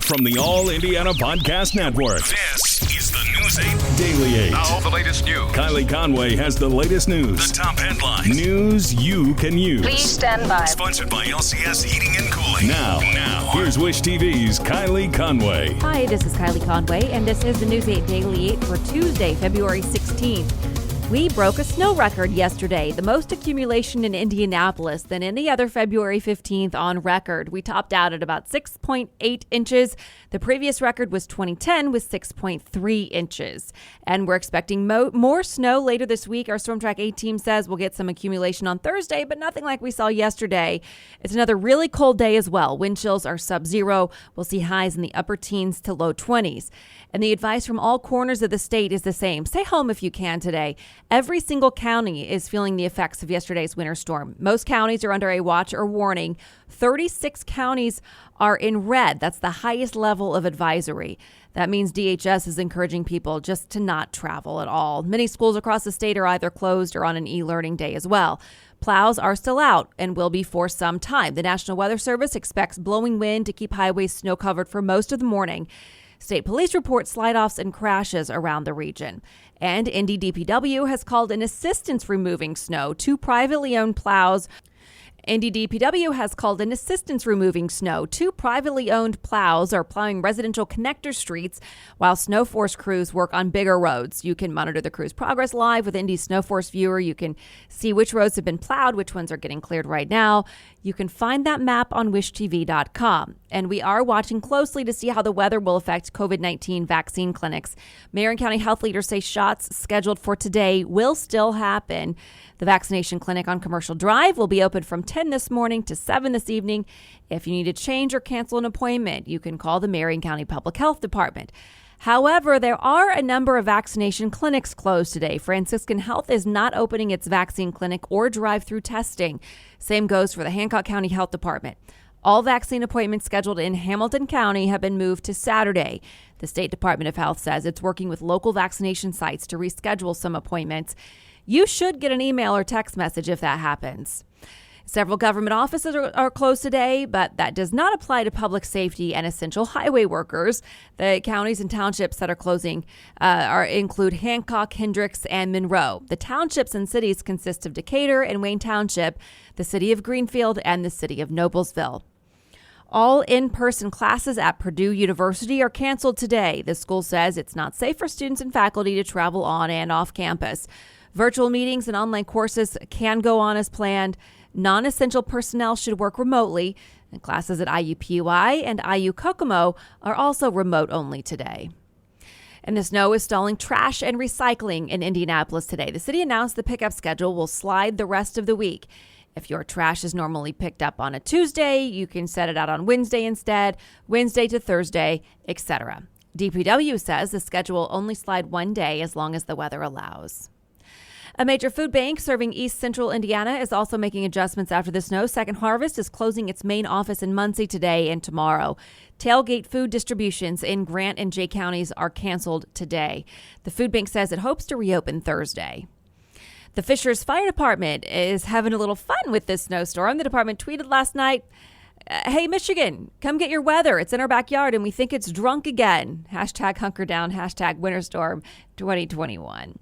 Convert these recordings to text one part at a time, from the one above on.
From the All Indiana Podcast Network, this is the News 8 Daily 8. Now, the latest news. Kylie Conway has the latest news. The top headlines. News you can use. Please stand by. Sponsored by LCS Heating and Cooling. Now, here's Wish TV's Kylie Conway. Hi, this is Kylie Conway, and this is the News 8 Daily 8 for Tuesday, February 16th. We broke a snow record yesterday, the most accumulation in Indianapolis than any other February 15th on record. We topped out at about 6.8 inches. The previous record was 2010 with 6.3 inches. And we're expecting more snow later this week. Our Storm Track 8 team says we'll get some accumulation on Thursday, but nothing like we saw yesterday. It's another really cold day as well. Wind chills are sub-zero. We'll see highs in the upper teens to low 20s. And the advice from all corners of the state is the same. Stay home if you can today. Every single county is feeling the effects of yesterday's winter storm. Most counties are under a watch or warning. 36 counties are in red. That's the highest level of advisory. That means DHS is encouraging people just to not travel at all. Many schools across the state are either closed or on an e-learning day as well. Plows are still out and will be for some time. The National Weather Service expects blowing wind to keep highways snow covered for most of the morning. State police report slide-offs and crashes around the region. And Indy DPW has called in assistance removing snow. Two privately owned plows. Indy DPW has called in assistance removing snow. Two privately owned plows are plowing residential connector streets while Snowforce crews work on bigger roads. You can monitor the crew's progress live with Indy Snowforce Viewer. You can see which roads have been plowed, which ones are getting cleared right now. You can find that map on wishtv.com. And we are watching closely to see how the weather will affect COVID-19 vaccine clinics. Mayor and county health leaders say shots scheduled for today will still happen. The vaccination clinic on Commercial Drive will be open from 10 this morning to 7 this evening. If you need to change or cancel an appointment, you can call the Marion County Public Health Department. However, there are a number of vaccination clinics closed today. Franciscan Health is not opening its vaccine clinic or drive-through testing. Same goes for the Hancock County Health Department. All vaccine appointments scheduled in Hamilton County have been moved to Saturday. The State Department of Health says it's working with local vaccination sites to reschedule some appointments. You should get an email or text message if that happens. Several government offices are closed today, but that does not apply to public safety and essential highway workers. The counties and townships that are closing include Hancock, Hendricks, and Monroe. The townships and cities consist of Decatur and Wayne Township, the city of Greenfield, and the city of Noblesville. All in-person classes at Purdue University are canceled today. The school says it's not safe for students and faculty to travel on and off campus. Virtual meetings and online courses can go on as planned. Non-essential personnel should work remotely, and classes at IUPUI and IU Kokomo are also remote only today. And the snow is stalling trash and recycling in Indianapolis today. The city announced the pickup schedule will slide the rest of the week. If your trash is normally picked up on a Tuesday, you can set it out on Wednesday instead, Wednesday to Thursday, etc. DPW says the schedule will only slide one day as long as the weather allows. A major food bank serving East Central Indiana is also making adjustments after the snow. Second Harvest is closing its main office in Muncie today and tomorrow. Tailgate food distributions in Grant and Jay counties are canceled today. The food bank says it hopes to reopen Thursday. The Fishers Fire Department is having a little fun with this snowstorm. The department tweeted last night, "Hey, Michigan, come get your weather. It's in our backyard and we think it's drunk again." Hashtag hunker down, hashtag winter storm 2021.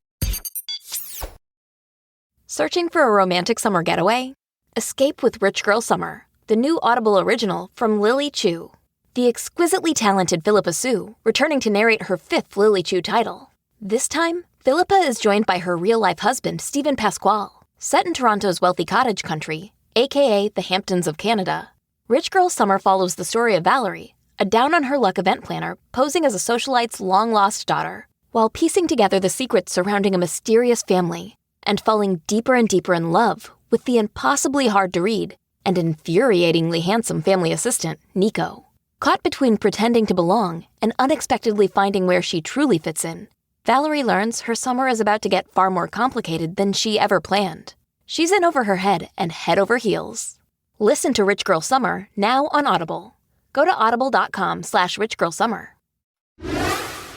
Searching for a romantic summer getaway? Escape with Rich Girl Summer, the new Audible original from Lily Chu. The exquisitely talented Philippa Sue, returning to narrate her 5th Lily Chu title. This time, Philippa is joined by her real-life husband, Stephen Pasquale. Set in Toronto's wealthy cottage country, aka the Hamptons of Canada, Rich Girl Summer follows the story of Valerie, a down-on-her-luck event planner posing as a socialite's long-lost daughter, while piecing together the secrets surrounding a mysterious family and falling deeper and deeper in love with the impossibly hard-to-read and infuriatingly handsome family assistant, Nico. Caught between pretending to belong and unexpectedly finding where she truly fits in, Valerie learns her summer is about to get far more complicated than she ever planned. She's in over her head and head over heels. Listen to Rich Girl Summer now on Audible. Go to audible.com/richgirlsummer.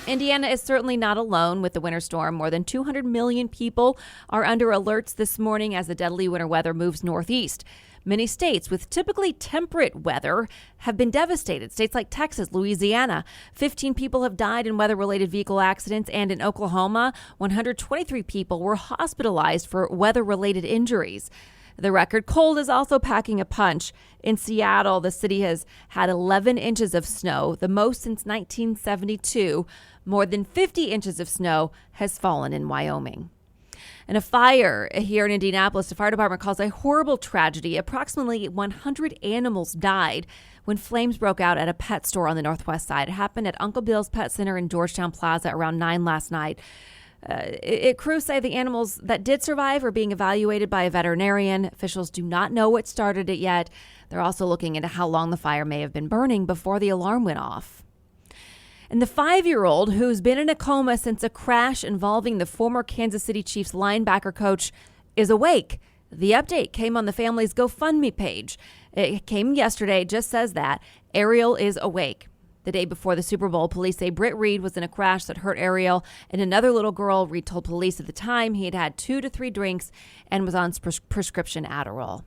Indiana is certainly not alone with the winter storm. More than 200 million people are under alerts this morning as the deadly winter weather moves northeast. Many states with typically temperate weather have been devastated. States like Texas, Louisiana, 15 people have died in weather-related vehicle accidents, and in Oklahoma, 123 people were hospitalized for weather-related injuries. The record cold is also packing a punch. In Seattle, the city has had 11 inches of snow, the most since 1972. More than 50 inches of snow has fallen in Wyoming. And a fire here in Indianapolis, the fire department calls a horrible tragedy. Approximately 100 animals died when flames broke out at a pet store on the northwest side. It happened at Uncle Bill's Pet Center in Georgetown Plaza around 9 last night. Crews say the animals that did survive are being evaluated by a veterinarian. Officials do not know what started it yet. They're also looking into how long the fire may have been burning before the alarm went off. And the 5-year-old who's been in a coma since a crash involving the former Kansas City Chiefs linebacker coach is awake. The update came on the family's GoFundMe page. It came yesterday. It just says that Ariel is awake. The day before the Super Bowl, police say Britt Reed was in a crash that hurt Ariel and another little girl. Reed told police at the time he had had 2 to 3 drinks and was on prescription Adderall.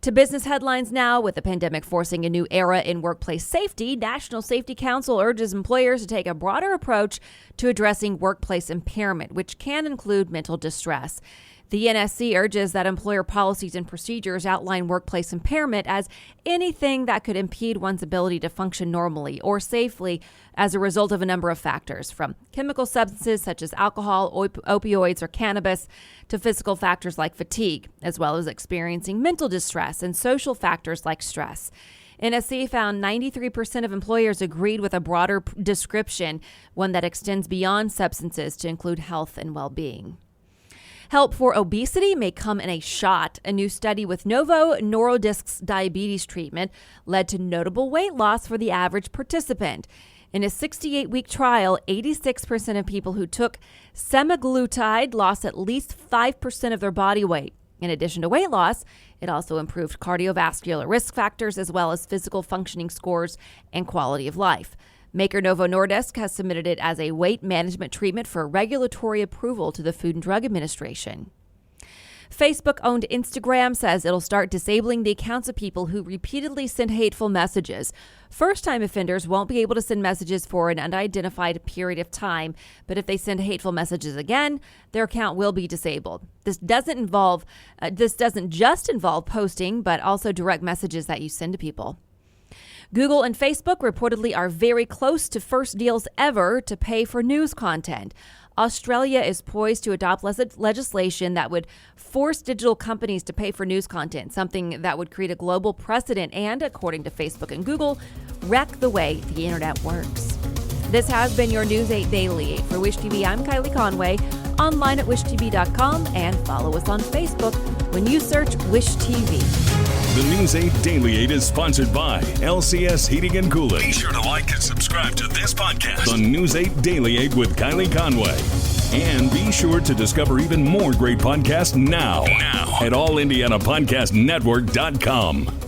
To business headlines now. With the pandemic forcing a new era in workplace safety, National Safety Council urges employers to take a broader approach to addressing workplace impairment, which can include mental distress. The NSC urges that employer policies and procedures outline workplace impairment as anything that could impede one's ability to function normally or safely as a result of a number of factors, from chemical substances such as alcohol, opioids, or cannabis, to physical factors like fatigue, as well as experiencing mental distress and social factors like stress. NSC found 93% of employers agreed with a broader description, one that extends beyond substances to include health and well-being. Help for obesity may come in a shot. A new study with Novo Nordisk's diabetes treatment led to notable weight loss for the average participant. In a 68-week trial, 86% of people who took semaglutide lost at least 5% of their body weight. In addition to weight loss, it also improved cardiovascular risk factors as well as physical functioning scores and quality of life. Maker Novo Nordisk has submitted it as a weight management treatment for regulatory approval to the Food and Drug Administration. Facebook-owned Instagram says it'll start disabling the accounts of people who repeatedly send hateful messages. First-time offenders won't be able to send messages for an unidentified period of time, but if they send hateful messages again, their account will be disabled. This doesn't just involve posting, but also direct messages that you send to people. Google and Facebook reportedly are very close to first deals ever to pay for news content. Australia is poised to adopt legislation that would force digital companies to pay for news content, something that would create a global precedent and, according to Facebook and Google, wreck the way the internet works. This has been your News 8 Daily. For Wish TV, I'm Kylie Conway, online at wishtv.com, and follow us on Facebook when you search Wish TV. The News 8 Daily 8 is sponsored by LCS Heating and Cooling. Be sure to like and subscribe to this podcast on News 8 Daily 8 with Kylie Conway. And be sure to discover even more great podcasts now at allindianapodcastnetwork.com.